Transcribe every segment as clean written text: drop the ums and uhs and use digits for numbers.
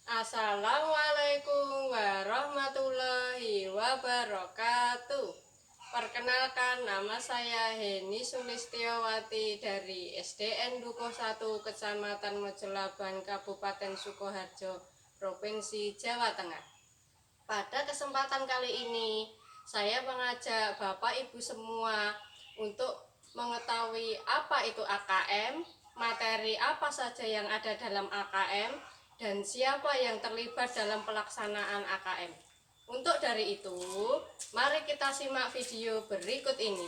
Assalamualaikum warahmatullahi wabarakatuh. Perkenalkan, nama saya Heni Sulistiawati dari SDN Dukuh 1 Kecamatan Mojolaban, Kabupaten Sukoharjo, Provinsi Jawa Tengah. Pada kesempatan kali ini, saya mengajak Bapak Ibu semua untuk mengetahui apa itu AKM, materi apa saja yang ada dalam AKM, dan siapa yang terlibat dalam pelaksanaan AKM. Untuk dari itu, mari kita simak video berikut ini.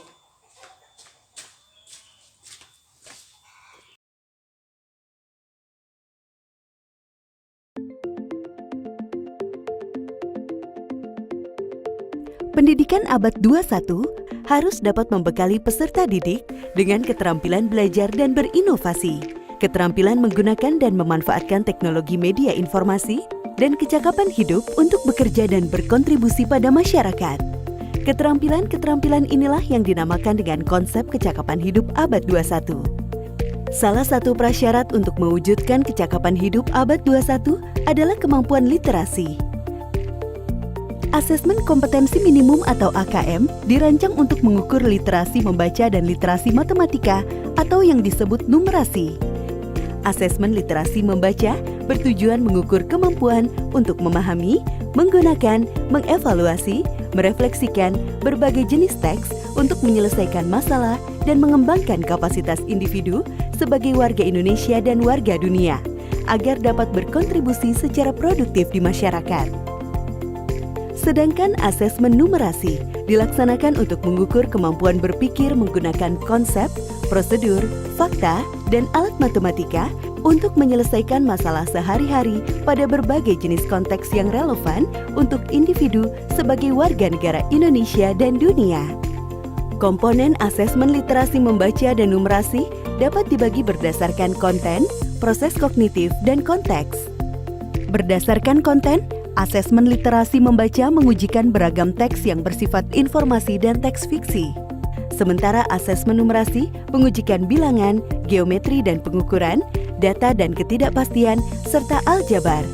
Pendidikan abad 21 harus dapat membekali peserta didik dengan keterampilan belajar dan berinovasi, keterampilan menggunakan dan memanfaatkan teknologi media informasi, dan kecakapan hidup untuk bekerja dan berkontribusi pada masyarakat. Keterampilan-keterampilan inilah yang dinamakan dengan konsep kecakapan hidup abad 21. Salah satu prasyarat untuk mewujudkan kecakapan hidup abad 21 adalah kemampuan literasi. Asesmen kompetensi minimum atau AKM dirancang untuk mengukur literasi membaca dan literasi matematika atau yang disebut numerasi. Asesmen literasi membaca bertujuan mengukur kemampuan untuk memahami, menggunakan, mengevaluasi, merefleksikan berbagai jenis teks untuk menyelesaikan masalah dan mengembangkan kapasitas individu sebagai warga Indonesia dan warga dunia agar dapat berkontribusi secara produktif di masyarakat. Sedangkan asesmen numerasi dilaksanakan untuk mengukur kemampuan berpikir menggunakan konsep, prosedur, fakta, dan alat matematika untuk menyelesaikan masalah sehari-hari pada berbagai jenis konteks yang relevan untuk individu sebagai warga negara Indonesia dan dunia. Komponen asesmen literasi membaca dan numerasi dapat dibagi berdasarkan konten, proses kognitif, dan konteks. Berdasarkan konten, asesmen literasi membaca mengujikan beragam teks yang bersifat informasi dan teks fiksi. Sementara asesmen numerasi mengujikan bilangan, geometri dan pengukuran, data dan ketidakpastian, serta aljabar.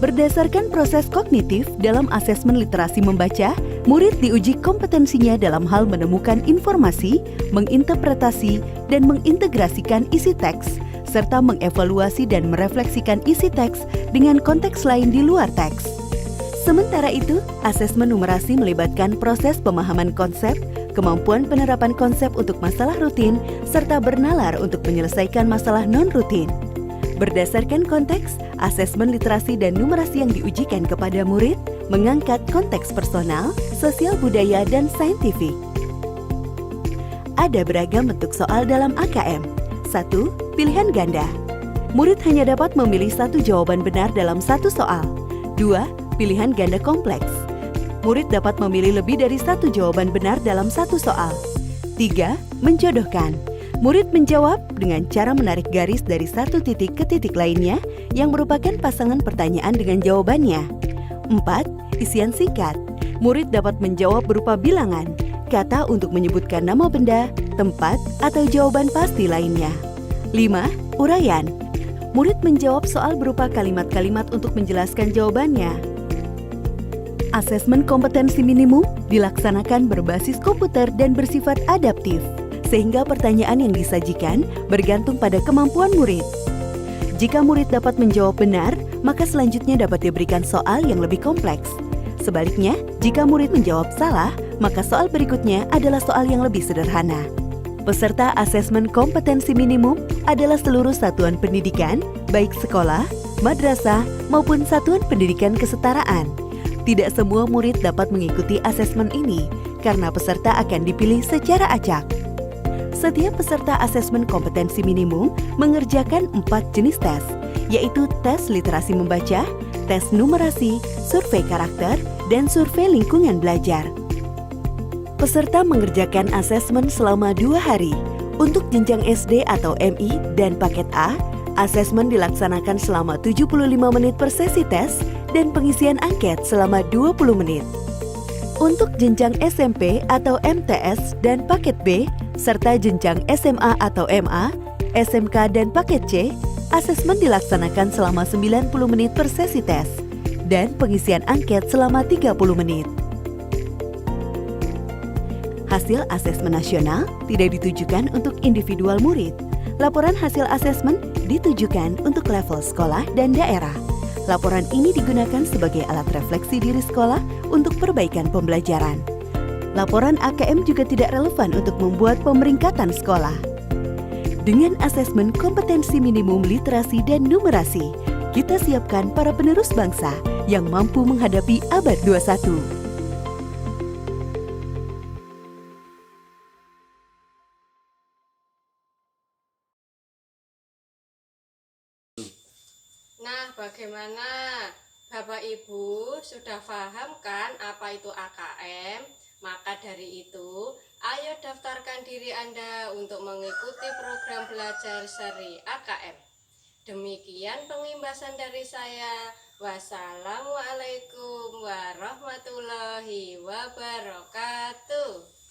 Berdasarkan proses kognitif dalam asesmen literasi membaca, murid diuji kompetensinya dalam hal menemukan informasi, menginterpretasi, dan mengintegrasikan isi teks, serta mengevaluasi dan merefleksikan isi teks dengan konteks lain di luar teks. Sementara itu, asesmen numerasi melibatkan proses pemahaman konsep, kemampuan penerapan konsep untuk masalah rutin, serta bernalar untuk menyelesaikan masalah non-rutin. Berdasarkan konteks, asesmen literasi dan numerasi yang diujikan kepada murid mengangkat konteks personal, sosial budaya, dan saintifik. Ada beragam bentuk soal dalam AKM. 1. Pilihan ganda. Murid hanya dapat memilih satu jawaban benar dalam satu soal. 2. Pilihan ganda kompleks. Murid dapat memilih lebih dari satu jawaban benar dalam satu soal. 3. Menjodohkan. Murid menjawab dengan cara menarik garis dari satu titik ke titik lainnya yang merupakan pasangan pertanyaan dengan jawabannya. 4. Isian singkat. Murid dapat menjawab berupa bilangan, kata untuk menyebutkan nama benda, tempat, atau jawaban pasti lainnya. 5. Uraian. Murid menjawab soal berupa kalimat-kalimat untuk menjelaskan jawabannya. Asesmen kompetensi minimum dilaksanakan berbasis komputer dan bersifat adaptif, sehingga pertanyaan yang disajikan bergantung pada kemampuan murid. Jika murid dapat menjawab benar, maka selanjutnya dapat diberikan soal yang lebih kompleks. Sebaliknya, jika murid menjawab salah, maka soal berikutnya adalah soal yang lebih sederhana. Peserta asesmen kompetensi minimum adalah seluruh satuan pendidikan, baik sekolah, madrasah, maupun satuan pendidikan kesetaraan. Tidak semua murid dapat mengikuti asesmen ini karena peserta akan dipilih secara acak. Setiap peserta asesmen kompetensi minimum mengerjakan 4 jenis tes, yaitu tes literasi membaca, tes numerasi, survei karakter, dan survei lingkungan belajar. Peserta mengerjakan asesmen selama 2 hari. Untuk jenjang SD atau MI dan paket A, asesmen dilaksanakan selama 75 menit per sesi tes dan pengisian angket selama 20 menit. Untuk jenjang SMP atau MTS dan paket B, serta jenjang SMA atau MA, SMK dan paket C, Asesmen dilaksanakan selama 90 menit per sesi tes dan pengisian angket selama 30 menit. Hasil asesmen nasional tidak ditujukan untuk individual murid. Laporan hasil asesmen ditujukan untuk level sekolah dan daerah. Laporan ini digunakan sebagai alat refleksi diri sekolah untuk perbaikan pembelajaran. Laporan AKM juga tidak relevan untuk membuat pemeringkatan sekolah. Dengan asesmen kompetensi minimum literasi dan numerasi, kita siapkan para penerus bangsa yang mampu menghadapi abad 21. Nah, bagaimana? Bapak Ibu sudah paham kan apa itu AKM? Maka dari itu, ayo daftarkan diri Anda untuk mengikuti program belajar seri AKM. Demikian pengimbasan dari saya. Wassalamualaikum warahmatullahi wabarakatuh.